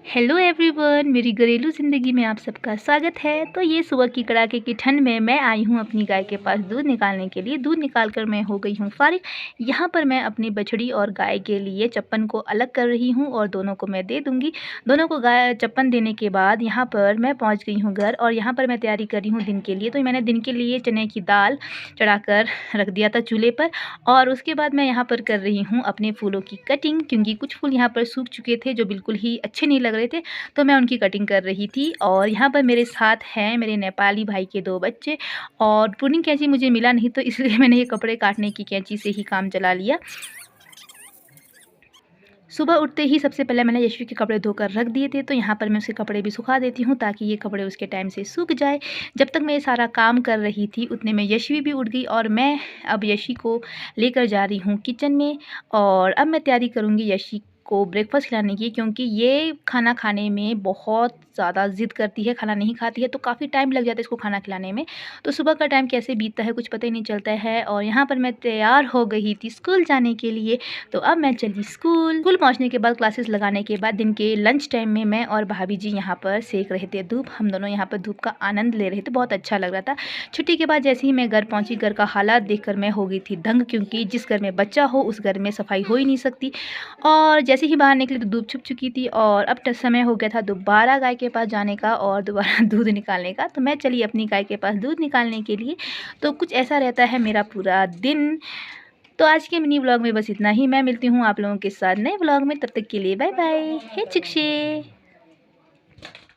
Hello everyone, मेरी घरेलू ज़िंदगी में आप सबका स्वागत है। तो ये सुबह की कड़ाके की ठंड में मैं आई हूँ अपनी गाय के पास दूध निकालने के लिए। दूध निकाल कर मैं हो गई हूँ फारिग। यहाँ पर मैं अपनी बछड़ी और गाय के लिए चप्पन को अलग कर रही हूँ और दोनों को मैं दे दूँगी। दोनों को गाय चप्पन देने के बाद यहाँ पर मैं पहुँच गई हूँ घर और यहाँ पर मैं तैयारी कर रही हूँ दिन के लिए। तो मैंने दिन के लिए चने की दाल चढ़ा कर रख दिया था चूल्हे पर और उसके बाद मैं यहाँ पर कर रही हूँ अपने फूलों की कटिंग, क्योंकि कुछ फूल यहाँ पर सूख चुके थे जो बिल्कुल ही अच्छे नहीं लग रहे थे, तो मैं उनकी कटिंग कर रही थी। और यहाँ पर मेरे साथ हैं मेरे नेपाली भाई के 2 बच्चे और प्रूनिंग कैंची मुझे मिला नहीं, तो इसलिए मैंने ये कपड़े काटने की कैंची से ही काम चला लिया। सुबह उठते ही सबसे पहले मैंने यशवी के कपड़े धोकर रख दिए थे, तो यहाँ पर मैं उसके कपड़े भी सुखा देती हूँ ताकि ये कपड़े उसके टाइम से सूख जाए। जब तक मैं ये सारा काम कर रही थी उतने में यशवी भी उठ गई और मैं अब यशी को लेकर जा रही हूँ किचन में और अब मैं तैयारी करूँगी यशी को ब्रेकफास्ट खिलाने की, क्योंकि ये खाना खाने में बहुत ज़्यादा ज़िद करती है, खाना नहीं खाती है, तो काफ़ी टाइम लग जाता है इसको खाना खिलाने में। तो सुबह का टाइम कैसे बीतता है कुछ पता ही नहीं चलता है। और यहाँ पर मैं तैयार हो गई थी स्कूल जाने के लिए, तो अब मैं चली स्कूल पहुँचने के बाद क्लासेस लगाने के बाद दिन के लंच टाइम में मैं और भाभी जी यहाँ पर सेक रहे थे धूप। हम दोनों यहाँ पर धूप का आनंद ले रहे थे, बहुत अच्छा लग रहा था। छुट्टी के बाद जैसे ही मैं घर पहुँची, घर का हालात देखकर मैं हो गई थी दंग, क्योंकि जिस घर में बच्चा हो उस घर में सफाई हो ही नहीं सकती। और जैसे ही बाहर निकली तो धूप छुप चुकी थी और अब समय हो गया था दोबारा गाय के पास जाने का और दोबारा दूध निकालने का। तो मैं चली अपनी गाय के पास दूध निकालने के लिए। तो कुछ ऐसा रहता है मेरा पूरा दिन। तो आज के मिनी व्लॉग में बस इतना ही। मैं मिलती हूँ आप लोगों के साथ नए व्लॉग में, तब तक के लिए बाय बाय। हे चिकशे।